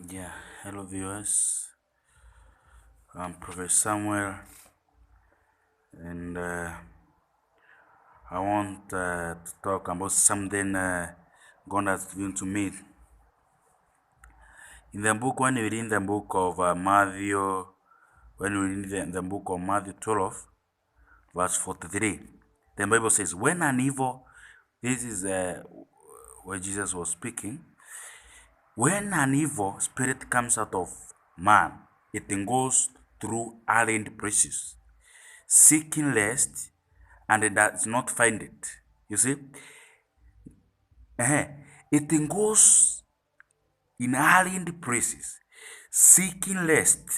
Yeah, hello viewers. I'm Professor Samuel, and I want to talk about something God has given to me. In the book, when we read the book of Matthew, when we read the book of Matthew 12, verse 43, the Bible says, when an evil, this is where Jesus was speaking, when an evil spirit comes out of man, it goes through arid places, seeking rest, and it does not find it. You see, it goes in arid places, seeking rest,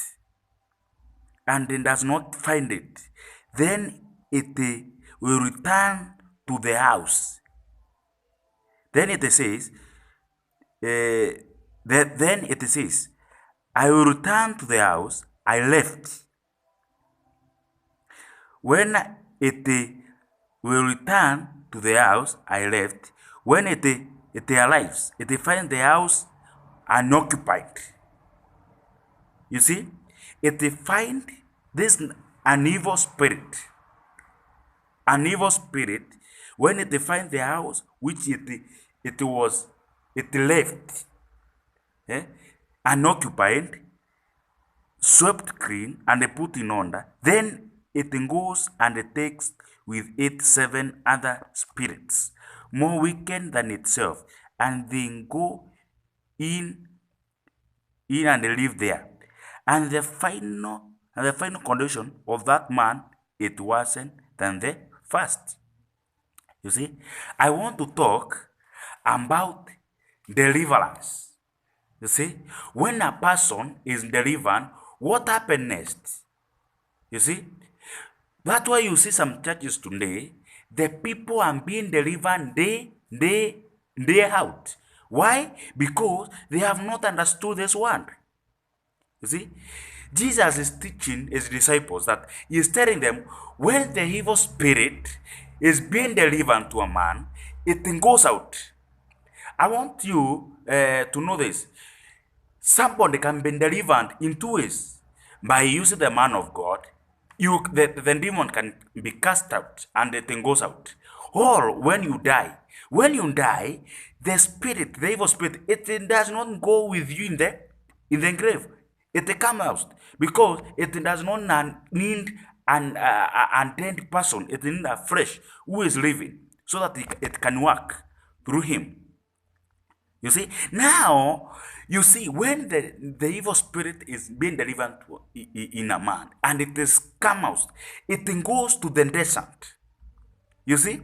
and it does not find it. Then it will return to the house. Then it says, then it says, I will return to the house I left. When it will return to the house I left, when it arrives, it finds the house unoccupied. You see, it finds this an evil spirit. An evil spirit, when it finds the house which it left, unoccupied, swept clean, and put in order, then it goes and it takes with it 7 other spirits, more wicked than itself, and they go in and live there. And the final condition of that man, it wasn't than the first. You see, I want to talk about deliverance. You see, when a person is delivered, what happens next? You see, that's why you see some churches today, the people are being delivered day out. Why? Because they have not understood this word. You see, Jesus is teaching his disciples that he is telling them when the evil spirit is being delivered to a man, it goes out. I want you to know this. Somebody can be delivered in 2 ways. By using the man of God, the demon can be cast out and the thing goes out. Or when you die. When you die, the spirit, the evil spirit, it does not go with you in the grave. It comes out because it does not need an dead person. It needs a fresh who is living so that it can work through him. You see, now, you see, when the evil spirit is being delivered in a man and it is come out, it goes to the desert. You see,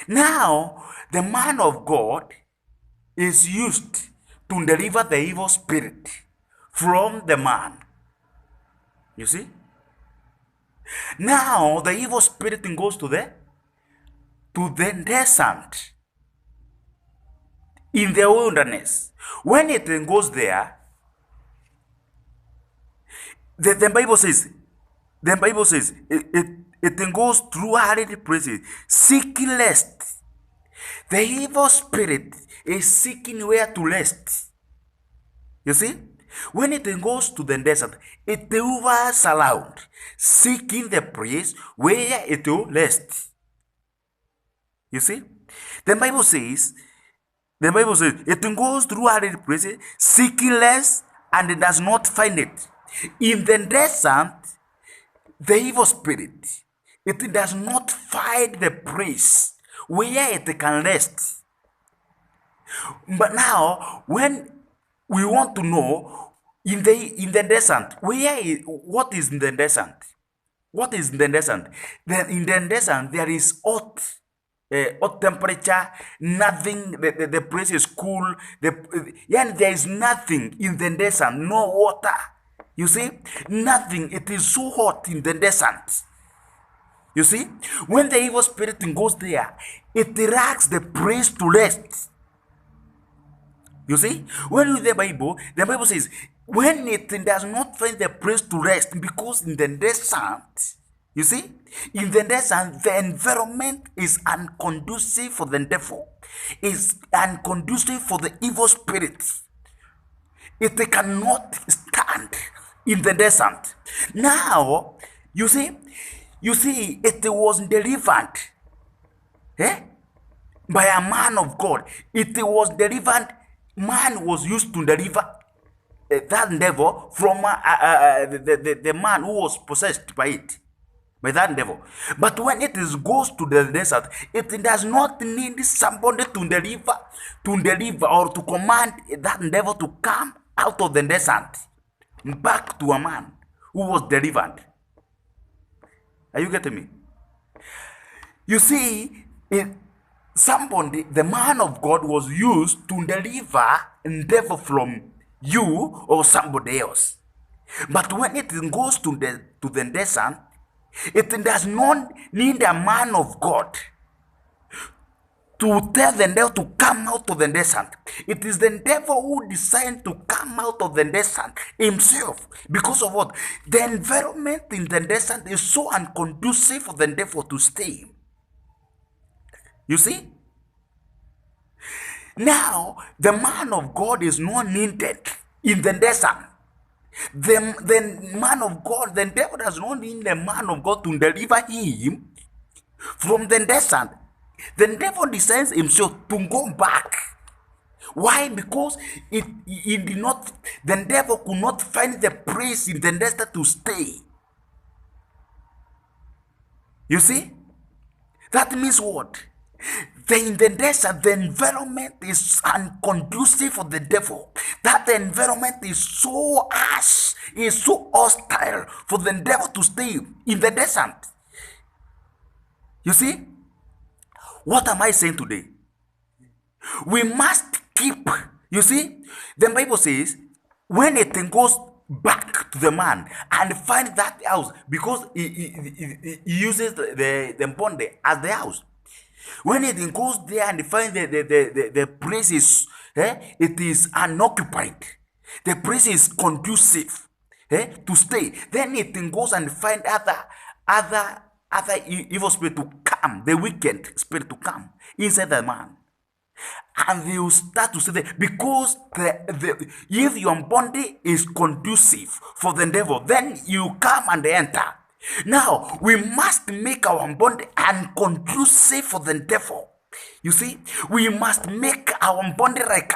now the man of God is used to deliver the evil spirit from the man. You see, now the evil spirit goes to the desert. In the wilderness, when it goes there, the Bible says, it goes through arid places, seeking rest. The evil spirit is seeking where to rest. You see, when it goes to the desert, it hovers around, seeking the place where it will rest. You see, the Bible says it goes through arid places, seeking rest, and it does not find it. In the desert, the evil spirit, it does not find the place where it can rest. But now, when we want to know in the desert, what is in the desert? What is in the desert? Then in the desert there is hot temperature, nothing, the place is cool, there is nothing in the desert, no water. You see, nothing, it is so hot in the desert. You see, when the evil spirit goes there, it drags the place to rest. You see, when you read the Bible says, when it does not find the place to rest, because in the desert, you see, in the desert, the environment is unconducive for the devil, is unconducive for the evil spirits. It cannot stand in the desert. Now, you see, it was delivered by a man of God. It was delivered. Man was used to deliver that devil from the man who was possessed by that devil. But when it goes to the desert, it does not need somebody to deliver or to command that devil to come out of the desert back to a man who was delivered. Are you getting me? You see, somebody, the man of God, was used to deliver a devil from you or somebody else. But when it goes to the desert, it does not need a man of God to tell the devil to come out of the desert. It is the devil who decides to come out of the desert himself. Because of what? The environment in the desert is so unconducive for the devil to stay. You see? Now, the man of God is not needed in the desert. The man of God, the devil does not need the man of God to deliver him from the desert. The devil decides himself to go back. Why? Because it did not. The devil could not find the place in the desert to stay. You see? That means what? In the desert, the environment is unconducive for the devil. That environment is so harsh, is so hostile for the devil to stay in the desert. You see? What am I saying today? We must keep, you see, the Bible says, when a thing goes back to the man and find that house, because he uses the bond as the house. When it goes there and find the place is, it is unoccupied, the place is conducive to stay, then it goes and find other evil spirit to come, the wicked spirit to come inside the man. And they will start to say that because if your body is conducive for the devil, then you come and enter. Now, we must make our body unconducive for the devil. You see, we must make our body like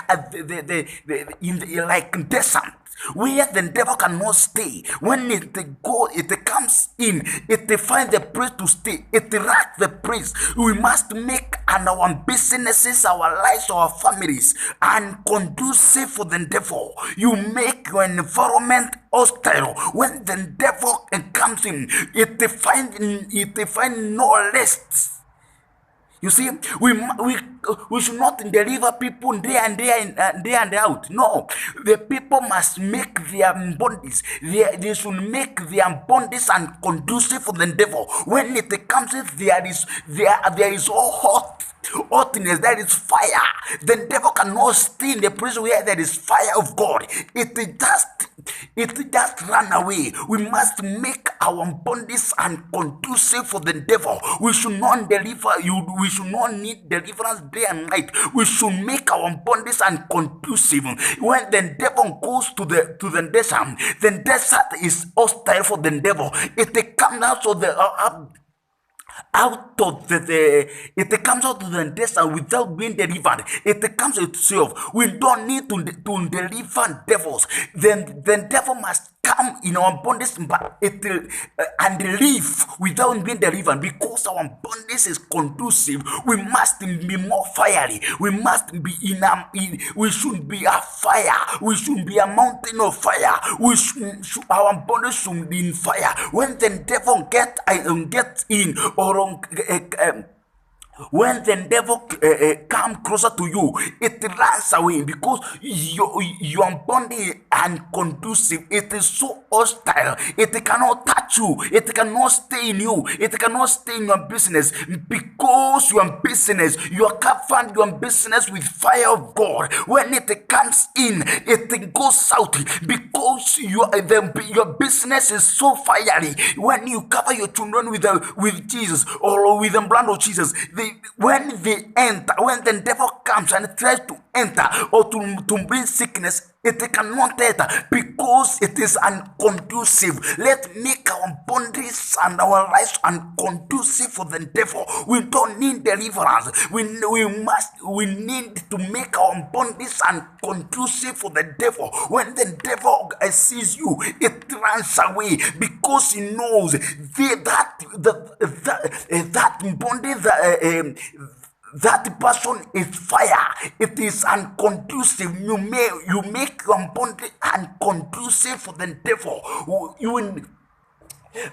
like desert, where the devil cannot stay. When it comes in, it finds the place to stay. It racks the place. We must make our businesses, our lives, our families unconducive for the devil. You make your environment hostile. When the devil comes in, it find no rest. You see, we should not deliver people day and out. No, the people must make their bodies. They should make their bodies unconducive for the devil. When it comes in, there is all hotness. There is fire. The devil cannot stay in the place where there is fire of God. It just run away. We must make our bodies unconducive for the devil. We should not deliver you. We should not need deliverance day and night. We should make our bodies unconducive. When the devil goes to the desert is hostile for the devil. It comes out of it comes out of the desert without being delivered. It comes itself. We don't need to deliver devils. Then the devil must come in our bondage and live without being delivered, because our bondage is conducive. We must be more fiery. We must be we should be a fire. We should be a mountain of fire. Our bondage should be in fire. When the devil gets in, or when the devil come closer to you, it runs away, because your body is unconducive. It is so hostile. It cannot touch you. It cannot stay in you. It cannot stay in your business, because your business, you are covered your business with fire of God. When it comes in, it goes out, because your business is so fiery. When you cover your children with Jesus, or with the blood of Jesus, when they enter, when the devil comes and tries to enter or to bring sickness It cannot enter because it is unconducive. Let's make our bodies and our lives unconducive for the devil. We don't need deliverance. We need to make our bodies unconducive for the devil. When the devil sees you, it runs away because he knows that body that person is fire. It is unconducive. You make your body unconducive for the devil.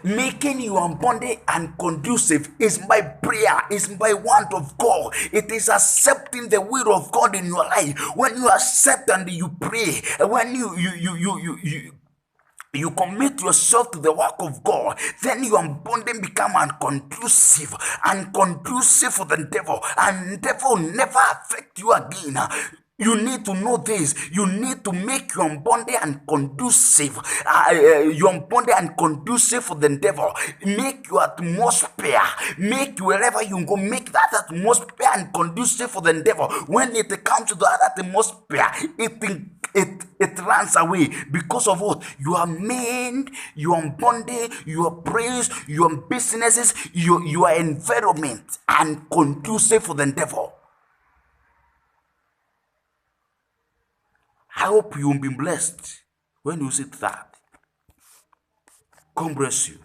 Making your body unconducive is by prayer, is by word of God. It is accepting the will of God in your life. When you accept and you pray, when you commit yourself to the work of God, then your body become unconducive for the devil, and the devil will never affect you again. You need to know this. You need to make your body unconducive, for the devil. Make your atmosphere, make wherever you go, make that atmosphere unconducive for the devil. When it comes to that atmosphere, it runs away because of what? Your mind, your body, your praise, your businesses, your environment, unconducive for the devil. I hope you'll be blessed when you see that. God bless you.